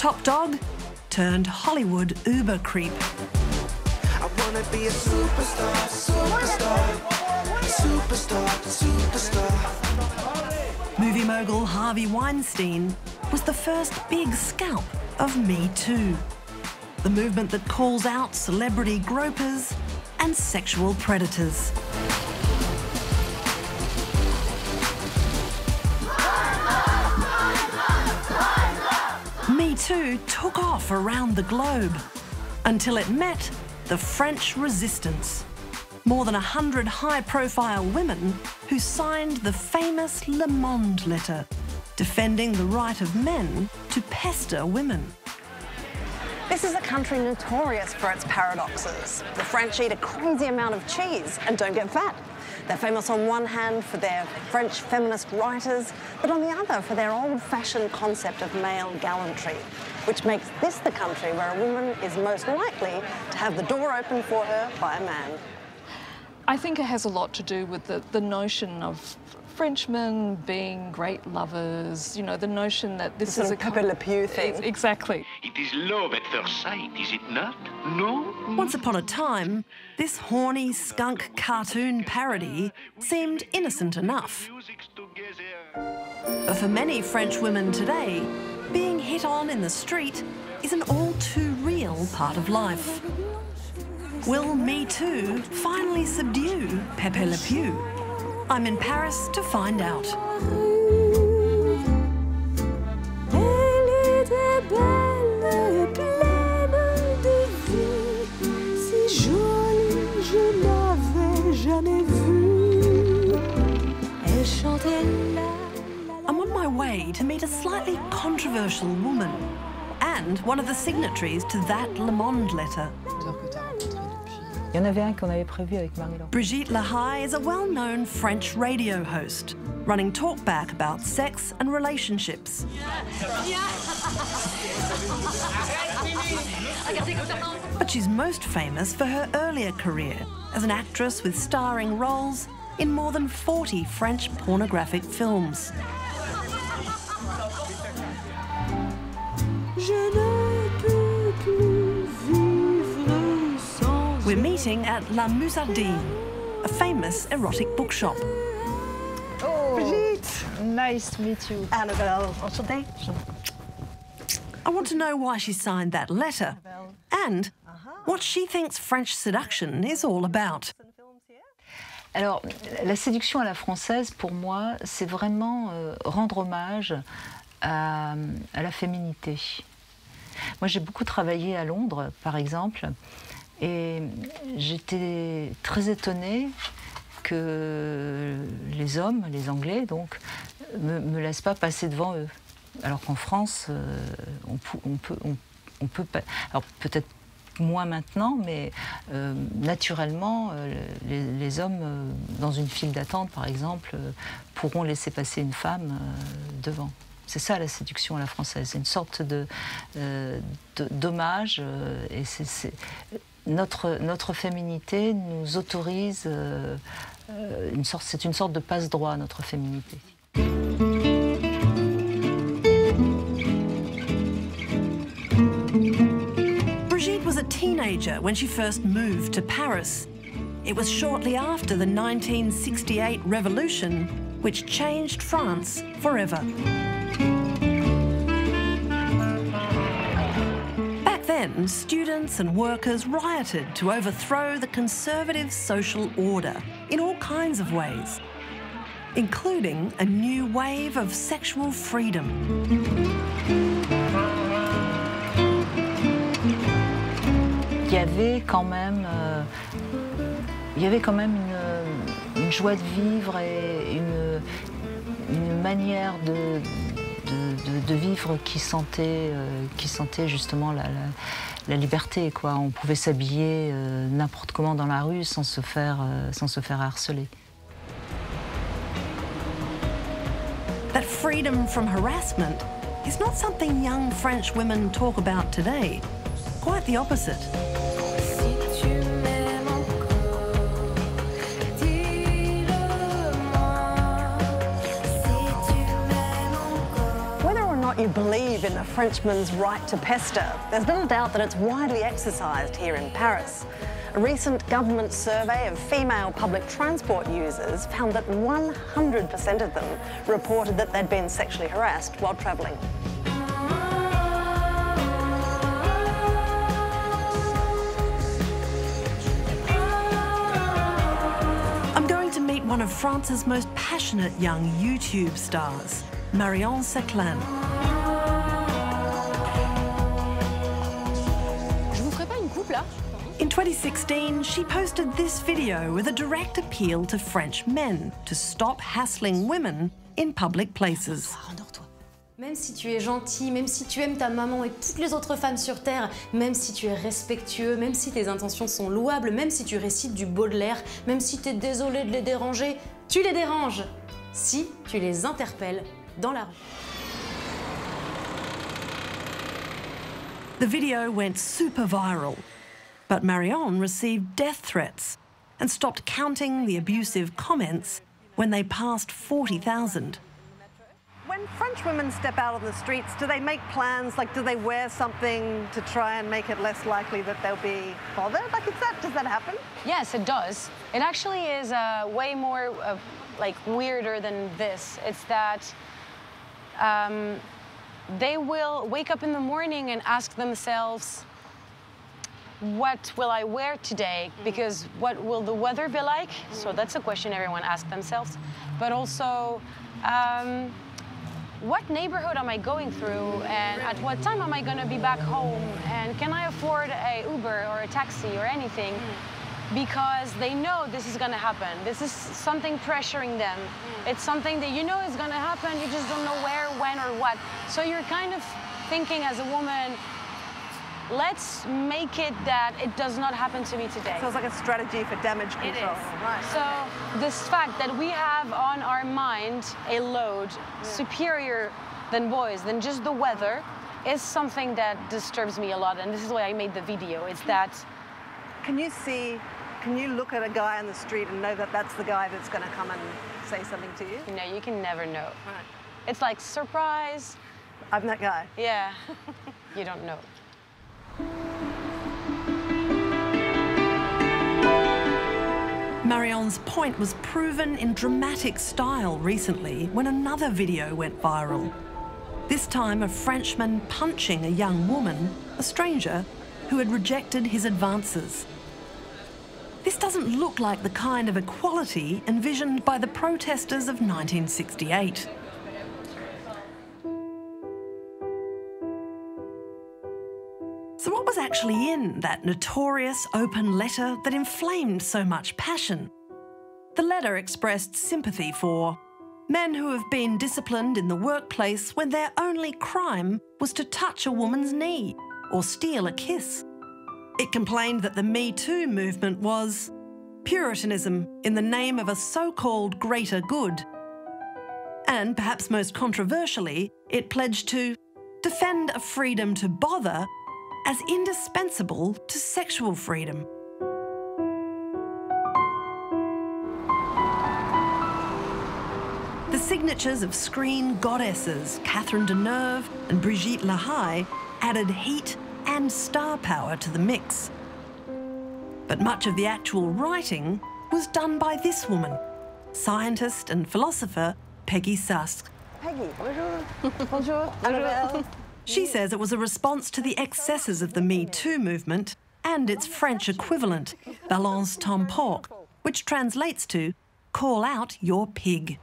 Top dog turned Hollywood uber creep. I wanna be a superstar, superstar, superstar, superstar. Movie mogul Harvey Weinstein was the first big scalp of Me Too, the movement that calls out celebrity gropers and sexual predators. Me Too took off around the globe until it met the French resistance. More than 100 high-profile women who signed the famous Le Monde letter, defending the right of men to pester women. This is a country notorious for its paradoxes. The French eat a crazy amount of cheese and don't get fat. They're famous on one hand for their French feminist writers, but on the other for their old-fashioned concept of male gallantry, which makes this the country where a woman is most likely to have the door opened for her by a man. I think it has a lot to do with the notion of Frenchmen being great lovers, you know, the notion that this is a Pepe Le Pew thing. Exactly. It is love at first sight, is it not? No? Once upon a time, this horny skunk cartoon parody seemed innocent enough. But for many French women today, being hit on in the street is an all too real part of life. Will Me Too finally subdue Pepe Le Pew? I'm in Paris to find out. I'm on my way to meet a slightly controversial woman and one of the signatories to that Le Monde letter. Il y en avait un qu'on avait prévu avec Marie-Laure. Brigitte Lahaye is a well-known French radio host, running talkback about sex and relationships. But she's most famous for her earlier career as an actress with starring roles in more than 40 French pornographic films. We're meeting at La Musardine, a famous erotic bookshop. Oh, Brigitte! Nice to meet you. Annabel, enchantée. I want to know why she signed that letter and what she thinks French seduction is all about. Alors, la séduction à la française, pour moi, c'est vraiment rendre hommage à la féminité. Moi, j'ai beaucoup travaillé à Londres, par exemple, et j'étais très étonnée que les hommes, les Anglais, donc, me laissent pas passer devant eux. Alors qu'en France, on peut pas. Alors peut-être moins maintenant, mais naturellement, les hommes dans une file d'attente, par exemple, pourront laisser passer une femme devant. C'est ça la séduction à la française, c'est une sorte d'hommage, et notre féminité nous autorise, c'est une sorte de passe-droit, notre féminité. Brigitte was a teenager when she first moved to Paris. It was shortly after the 1968 revolution, which changed France forever. Back then, students and workers rioted to overthrow the conservative social order in all kinds of ways, including a new wave of sexual freedom. Il y avait quand même une joie de vivre et une manière de vivre qui sentait justement la liberté, quoi. On pouvait s'habiller n'importe comment dans la rue sans se faire harceler. That freedom from harassment is not something young French women talk about today. Quite the opposite. not you believe in the Frenchman's right to pester, there's little doubt that it's widely exercised here in Paris. A recent government survey of female public transport users found that 100% of them reported that they'd been sexually harassed while travelling. I'm going to meet one of France's most passionate young YouTube stars, Marion Seclin. In 2016, she posted this video with a direct appeal to French men to stop hassling women in public places. Même si tu es gentil, même si tu aimes ta maman et toutes les autres femmes sur Terre, même si tu es respectueux, même si tes intentions sont louables, même si tu récites du Baudelaire, même si tu es désolé de les déranger, tu les déranges si tu les interpelles dans la rue. The video went super viral, but Marion received death threats and stopped counting the abusive comments when they passed 40,000. When French women step out on the streets, do they make plans? Like, do they wear something to try and make it less likely that they'll be bothered? Like, does that happen? Yes, it does. It actually is way more like weirder than this. It's that they will wake up in the morning and ask themselves, what will I wear today? Because what will the weather be like? So that's a question everyone asks themselves. But also, what neighborhood am I going through, and at what time am I going to be back home, and can I afford a Uber or a taxi or anything? Because they know this is going to happen. This is something pressuring them. It's something that you know is going to happen, you just don't know where, when, or what. So you're kind of thinking as a woman, let's make it that it does not happen to me today. So it's like a strategy for damage control. It is. Right. So this fact that we have on our mind a load superior than boys, than just the weather, is something that disturbs me a lot. And this is why I made the video. It's that... Can you look at a guy on the street and know that that's the guy that's going to come and say something to you? No, you can never know. Right. It's like, surprise. I'm that guy. Yeah, you don't know. Marion's point was proven in dramatic style recently when another video went viral. This time, a Frenchman punching a young woman, a stranger, who had rejected his advances. This doesn't look like the kind of equality envisioned by the protesters of 1968. So what was actually in that notorious open letter that inflamed so much passion? The letter expressed sympathy for men who have been disciplined in the workplace when their only crime was to touch a woman's knee or steal a kiss. It complained that the Me Too movement was Puritanism in the name of a so-called greater good. And perhaps most controversially, it pledged to defend a freedom to bother as indispensable to sexual freedom. The signatures of screen goddesses Catherine Deneuve and Brigitte Lahaye added heat and star power to the mix. But much of the actual writing was done by this woman, scientist and philosopher Peggy Sask. Peggy, bonjour. Bonjour, Annabel. She says it was a response to the excesses of the Me Too movement and its French equivalent, balance ton porc, which translates to call out your pig.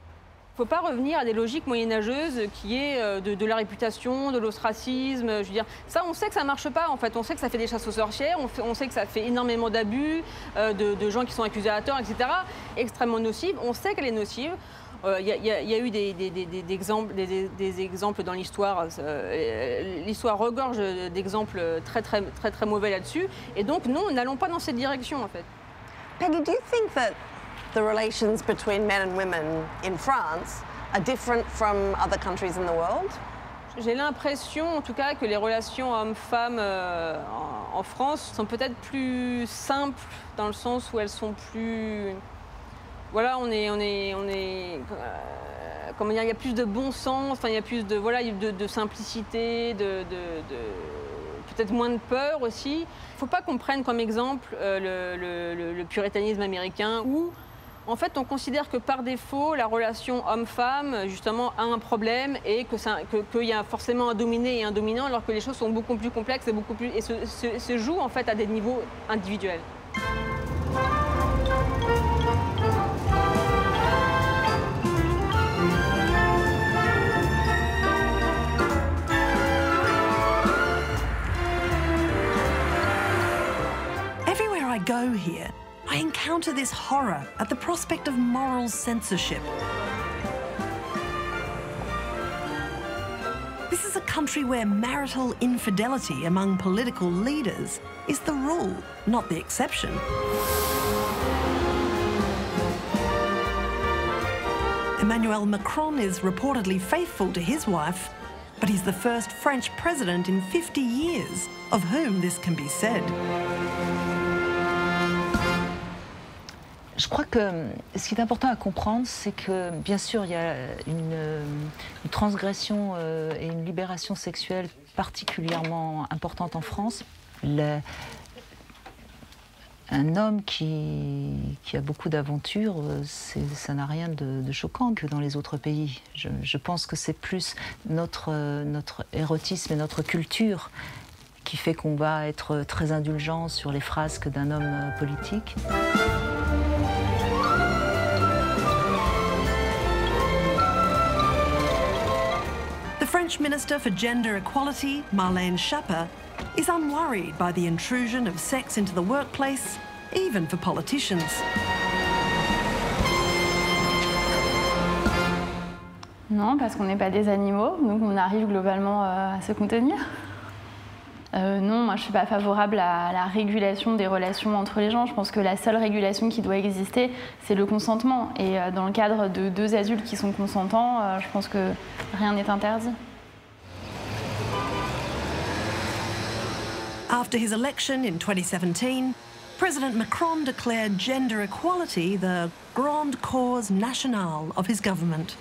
Il ne faut pas revenir à des logiques moyenâgeuses qui est de la réputation, de l'ostracisme. Je veux dire, ça, on sait que ça ne marche pas, en fait. On sait que ça fait des chasses aux sorcières, on sait que ça fait énormément d'abus, de gens qui sont accusés à tort, etc. Extrêmement nocive. On sait qu'elle est nocive. Il y a eu des exemples dans l'histoire. L'histoire regorge d'exemples très mauvais là-dessus. Et donc, non, n'allons pas dans cette direction, en fait. Peggy, do you think that the relations between men and women in France are different from other countries in the world? J'ai l'impression, en tout cas, que les relations hommes-femmes en France sont peut-être plus simples, dans le sens où elles sont plus... Voilà, on est comment dire, il y a plus de bon sens, enfin, il y a plus de, voilà, de simplicité, peut-être moins de peur aussi. Il ne faut pas qu'on prenne comme exemple le puritanisme américain où, en fait, on considère que par défaut, la relation homme-femme, justement, a un problème et qu'il y a forcément un dominé et un dominant, alors que les choses sont beaucoup plus complexes et se jouent, en fait, à des niveaux individuels. Everywhere I go here, I encounter this horror at the prospect of moral censorship. This is a country where marital infidelity among political leaders is the rule, not the exception. Emmanuel Macron is reportedly faithful to his wife, but he's the first French president in 50 years of whom this can be said. Je crois que ce qui est important à comprendre, c'est que, bien sûr, il y a une transgression et une libération sexuelle particulièrement importante en France. Un homme qui a beaucoup d'aventures, ça n'a rien de choquant que dans les autres pays. Je pense que c'est plus notre érotisme et notre culture qui fait qu'on va être très indulgent sur les frasques d'un homme politique. French Minister for Gender Equality, Marlene Schiappa, is unworried by the intrusion of sex into the workplace, even for politicians. Non, parce qu'on n'est pas des animaux, donc on arrive globalement à se contenir. Non, moi je ne suis pas favorable à la régulation des relations entre les gens. Je pense que la seule régulation qui doit exister, c'est le consentement. Et dans le cadre de deux adultes qui sont consentants, je pense que rien n'est interdit. After his election in 2017, President Macron declared gender equality the grande cause nationale of his government.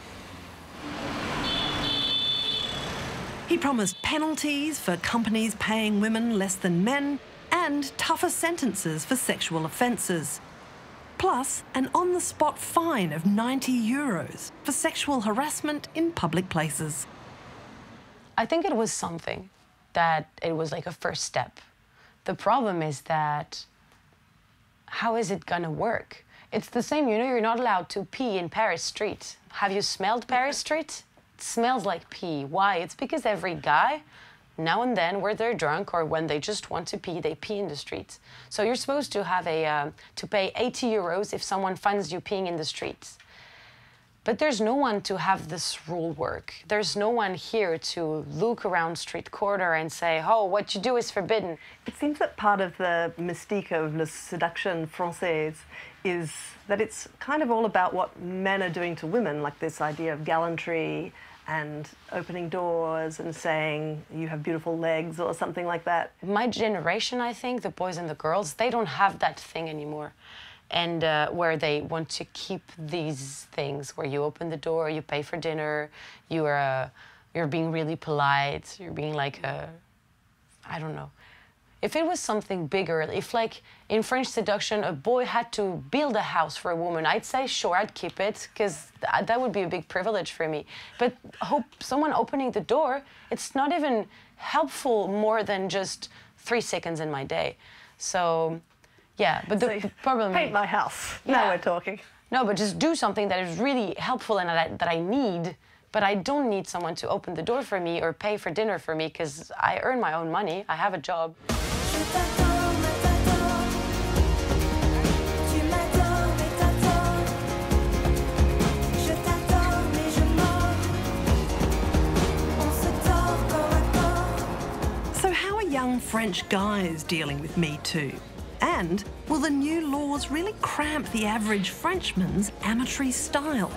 He promised penalties for companies paying women less than men and tougher sentences for sexual offences. Plus, an on-the-spot fine of €90 for sexual harassment in public places. I think it was something that it was like a first step. The problem is that how is it gonna work? It's the same, you know, you're not allowed to pee in Paris street. Have you smelled Paris street? It smells like pee. Why? It's because every guy, now and then, where they're drunk or when they just want to pee, they pee in the streets. So you're supposed to have to pay €80 if someone finds you peeing in the streets. But there's no one to have this rule work. There's no one here to look around street corner and say, oh, what you do is forbidden. It seems that part of the mystique of la séduction française is that it's kind of all about what men are doing to women, like this idea of gallantry and opening doors and saying you have beautiful legs or something like that. My generation, I think, the boys and the girls, they don't have that thing anymore. And where they want to keep these things, where you open the door, you pay for dinner, you're being really polite, you're being like I don't know. If it was something bigger, if like in French seduction, a boy had to build a house for a woman, I'd say, sure, I'd keep it, because that would be a big privilege for me. But someone opening the door, it's not even helpful more than just 3 seconds in my day. So, yeah, but the problem... Paint my house. Yeah. Now we're talking. No, but just do something that is really helpful and that I need. But I don't need someone to open the door for me or pay for dinner for me, because I earn my own money, I have a job. So how are young French guys dealing with Me Too? And will the new laws really cramp the average Frenchman's amatory style?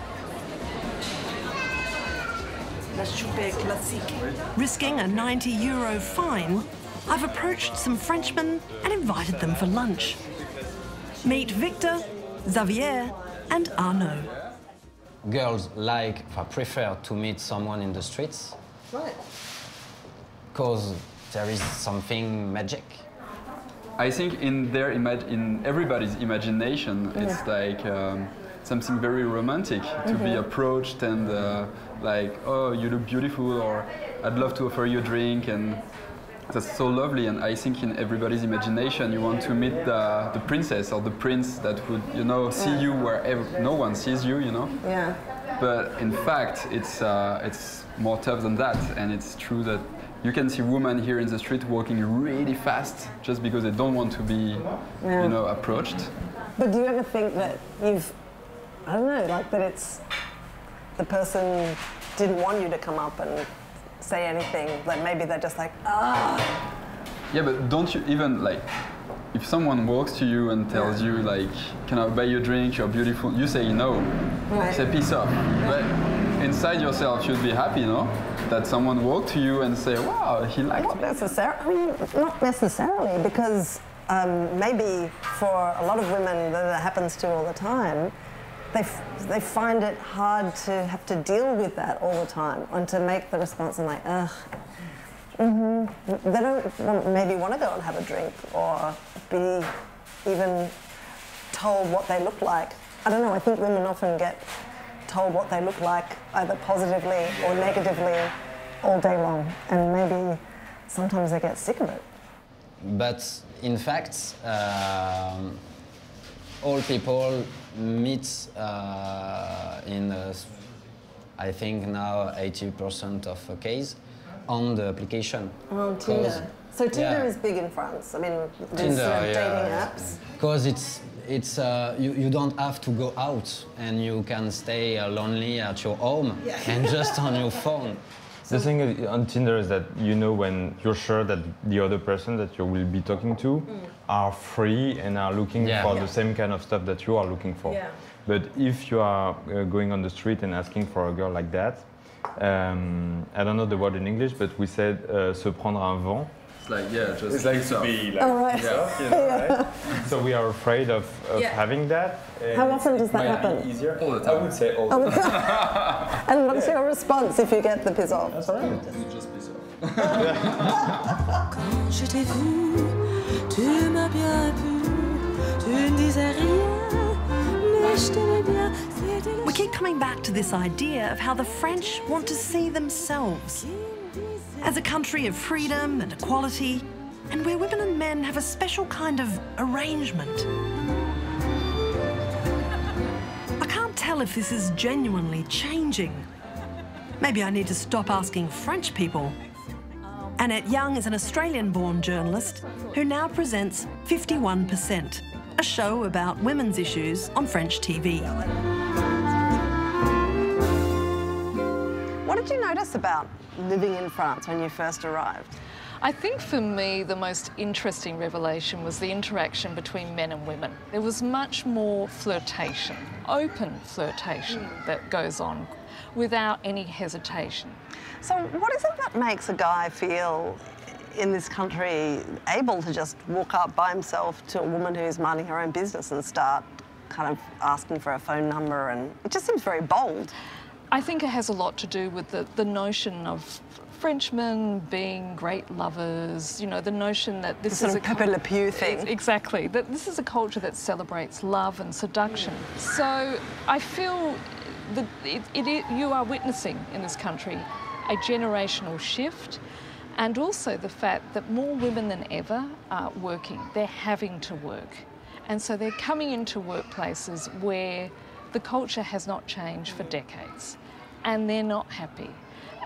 Risking a €90 fine, I've approached some Frenchmen and invited them for lunch. Meet Victor, Xavier and Arnaud. girls prefer to meet someone in the streets. Right. Because there is something magic. I think in everybody's imagination, it's like something very romantic to be approached and like, oh, you look beautiful, or I'd love to offer you a drink, and that's so lovely. And I think in everybody's imagination, you want to meet the princess or the prince that would, you know, see you wherever no one sees you, you know. Yeah. But in fact, it's more tough than that, and it's true that you can see women here in the street walking really fast just because they don't want to be, you know, approached. But do you ever think that I don't know, like that it's the person didn't want you to come up and say anything, like maybe they're just like, ah. Yeah, but don't you even like, if someone walks to you and tells you like, can I buy you a drink, you're beautiful, you say no. Right. You say peace off. But inside yourself you'd be happy, no? That someone walked to you and say, wow, he liked me. Not necessarily, because maybe for a lot of women that happens to all the time, they find it hard to have to deal with that all the time and to make the response and like, ugh. They don't maybe want to go and have a drink or be even told what they look like. I don't know, I think women often get told what they look like either positively or negatively all day long, and maybe sometimes they get sick of it. But in fact, all people meet in, I think now 80% of the case, on the application. On Tinder. So Tinder is big in France. I mean, there's dating apps. Because you don't have to go out and you can stay lonely at your home and just on your phone. The thing on Tinder is that you know when you're sure that the other person that you will be talking to are free and are looking for the same kind of stuff that you are looking for. Yeah. But if you are going on the street and asking for a girl like that, I don't know the word in English, but we said se prendre un vent. It's like, just it's like to be like, you know, right? So we are afraid of having that. How often does that happen? Easier? All the time. I would say all the time. And what's your response if you get the piss off? That's all right. You just piss off. Quand je t'ai vu, tu m'as bien vu, tu ne disais rien, mais je t'aimais bien. We keep coming back to this idea of how the French want to see themselves as a country of freedom and equality, and where women and men have a special kind of arrangement. I can't tell if this is genuinely changing. Maybe I need to stop asking French people. Annette Young is an Australian-born journalist who now presents 51%, a show about women's issues on French TV. What did you notice about living in France when you first arrived? I think for me the most interesting revelation was the interaction between men and women. There was much more flirtation, open flirtation that goes on without any hesitation. So what is it that makes a guy feel in this country able to just walk up by himself to a woman who's minding her own business and start kind of asking for a phone number, and it just seems very bold? I think it has a lot to do with the notion of Frenchmen being great lovers, you know, the notion that this is a Pepe Le Pew thing. Exactly, that this is a culture that celebrates love and seduction. So I feel that you are witnessing in this country a generational shift, and also the fact that more women than ever are working. They're having to work. And so they're coming into workplaces where the culture has not changed for decades, and they're not happy.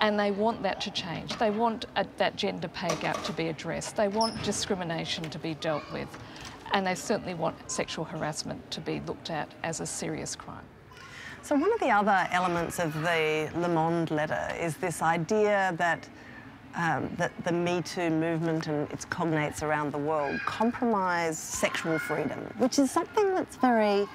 And they want that to change. They want that gender pay gap to be addressed. They want discrimination to be dealt with. And they certainly want sexual harassment to be looked at as a serious crime. So one of the other elements of the Le Monde letter is this idea that that the Me Too movement and its cognates around the world compromise sexual freedom, which is something that's very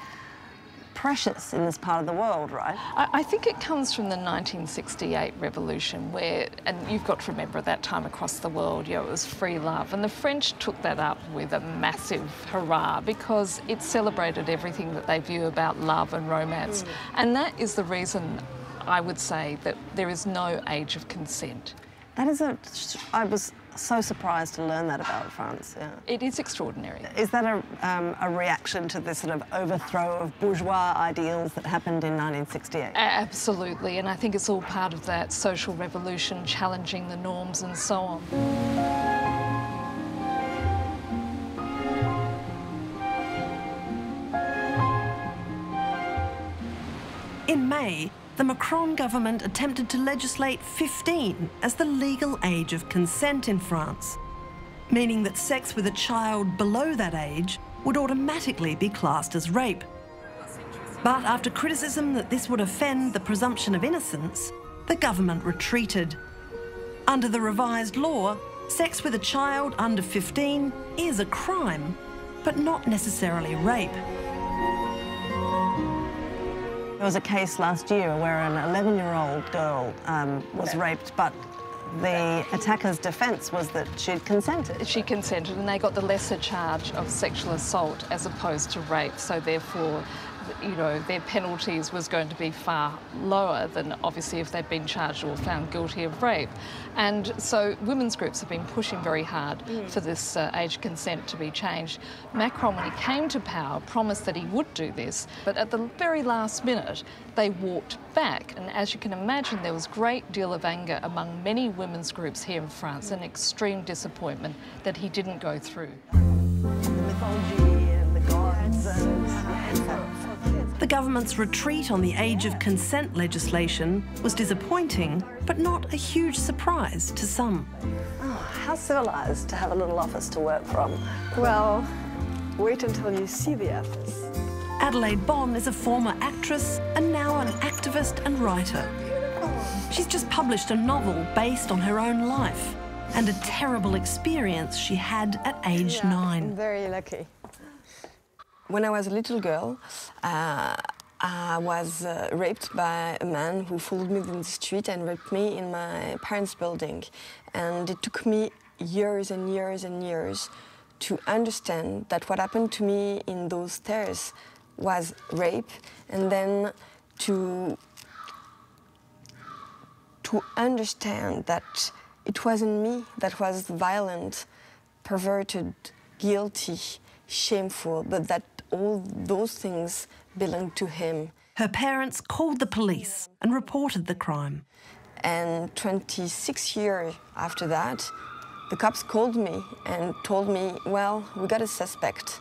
precious in this part of the world, right? I think it comes from the 1968 revolution where, and you've got to remember at that time across the world, it was free love. And the French took that up with a massive hurrah because it celebrated everything that they view about love and romance. And that is the reason I would say that there is no age of consent. That is I was so surprised to learn that about France, yeah. It is extraordinary. Is that a reaction to this sort of overthrow of bourgeois ideals that happened in 1968? Absolutely, and I think it's all part of that social revolution, challenging the norms and so on. In May, the Macron government attempted to legislate 15 as the legal age of consent in France, meaning that sex with a child below that age would automatically be classed as rape. But after criticism that this would offend the presumption of innocence, the government retreated. Under the revised law, sex with a child under 15 is a crime, but not necessarily rape. There was a case last year where an 11-year-old girl was raped, but the attacker's defence was that she'd consented. She consented, and they got the lesser charge of sexual assault as opposed to rape, so therefore, you know, their penalties was going to be far lower than obviously if they'd been charged or found guilty of rape. And so women's groups have been pushing very hard for this age of consent to be changed. Macron, when he came to power, promised that he would do this, but at the very last minute, they walked back. And as you can imagine, there was a great deal of anger among many women's groups here in France, and extreme disappointment that he didn't go through. The government's retreat on the age of consent legislation was disappointing, but not a huge surprise to some. Oh, how civilised to have a little office to work from. Well, wait until you see the office. Adelaide Bon is a former actress and now an activist and writer. She's just published a novel based on her own life and a terrible experience she had at age 9. I'm very lucky. When I was a little girl, I was raped by a man who followed me in the street and raped me in my parents' building. And it took me years and years and years to understand that what happened to me in those stairs was rape, and then to understand that it wasn't me that was violent, perverted, guilty, shameful, but that all those things belonged to him. Her parents called the police and reported the crime. And 26 years after that, the cops called me and told me, well, we got a suspect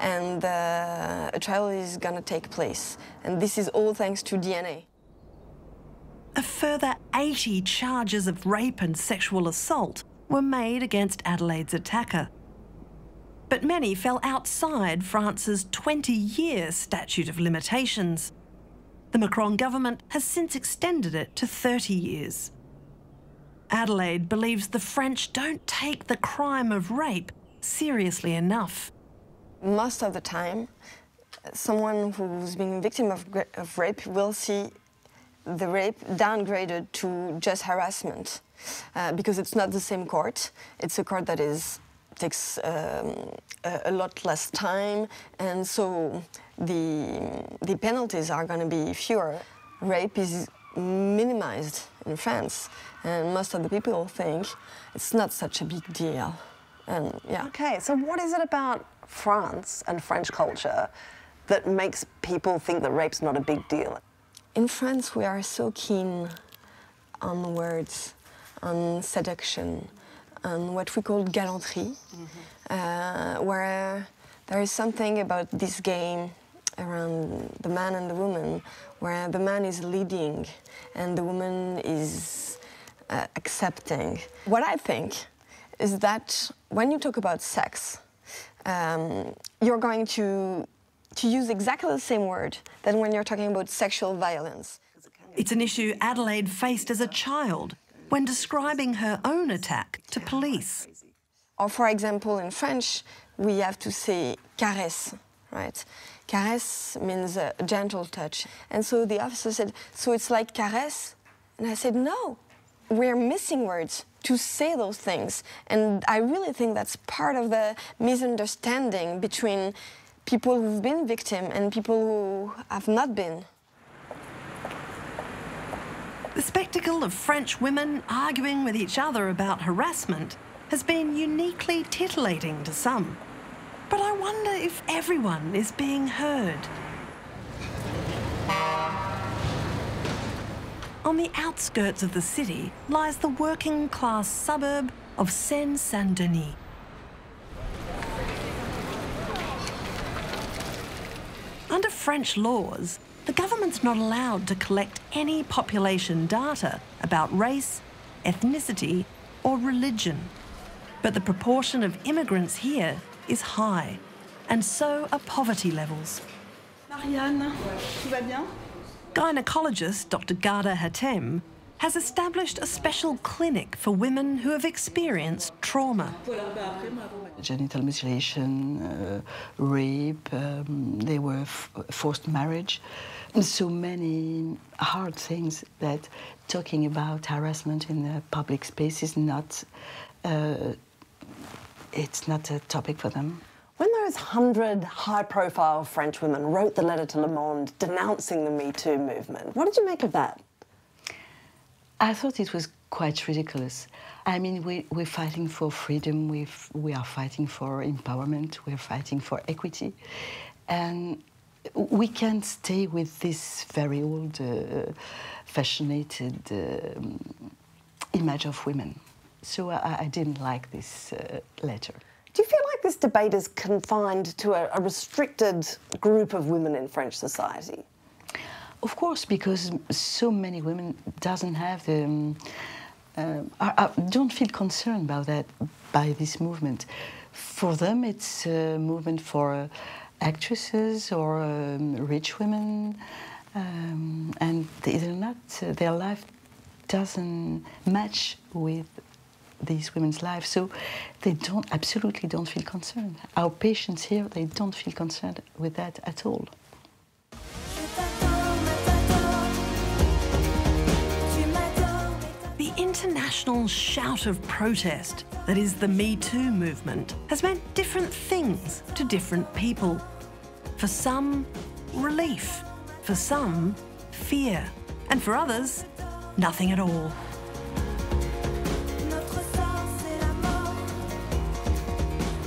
and a trial is gonna take place. And this is all thanks to DNA. A further 80 charges of rape and sexual assault were made against Adelaide's attacker. But many fell outside France's 20-year statute of limitations. The Macron government has since extended it to 30 years. Adelaide believes the French don't take the crime of rape seriously enough. Most of the time, someone who's been a victim of rape will see the rape downgraded to just harassment because it's not the same court. It's a court that takes a lot less time, and so the penalties are going to be fewer. Rape is minimized in France, and most of the people think it's not such a big deal. And yeah. Okay, so what is it about France and French culture that makes people think that rape's not a big deal? In France, we are so keen on words, on seduction, on what we call galanterie, where there is something about this game around the man and the woman, where the man is leading and the woman is accepting. What I think is that when you talk about sex, you're going to use exactly the same word than when you're talking about sexual violence. It's an issue Adelaide faced as a child when describing her own attack to police. Or for example, in French, we have to say caresse, right? Caresse means a gentle touch. And so the officer said, so it's like caresse? And I said, no, we're missing words to say those things. And I really think that's part of the misunderstanding between people who've been victims and people who have not been. The spectacle of French women arguing with each other about harassment has been uniquely titillating to some. But I wonder if everyone is being heard. On the outskirts of the city lies the working-class suburb of Seine-Saint-Denis. Under French laws, the government's not allowed to collect any population data about race, ethnicity, or religion. But the proportion of immigrants here is high, and so are poverty levels. Marianne, tout va bien? Gynecologist Dr. Garda Hatem has established a special clinic for women who have experienced trauma. Genital mutilation, rape, they were forced marriage. So many hard things that talking about harassment in the public space is not, it's not a topic for them. When those 100 high-profile French women wrote the letter to Le Monde denouncing the Me Too movement, what did you make of that? I thought it was quite ridiculous. I mean, we're fighting for freedom, we are fighting for empowerment, we're fighting for equity. And we can't stay with this very old, fashionated image of women. So I didn't like this letter. Do you feel like this debate is confined to a restricted group of women in French society? Of course, because so many women doesn't have the, don't feel concerned about that, by this movement. For them, it's a movement for actresses or rich women, and they're not, their life doesn't match with these women's lives, so they absolutely don't feel concerned. Our patients here, they don't feel concerned with that at all. The international shout of protest that is the Me Too movement has meant different things to different people. For some, relief. For some, fear. And for others, nothing at all.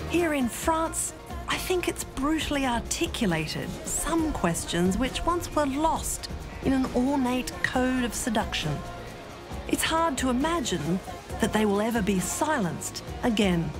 Here in France, I think it's brutally articulated some questions which once were lost in an ornate code of seduction. It's hard to imagine that they will ever be silenced again.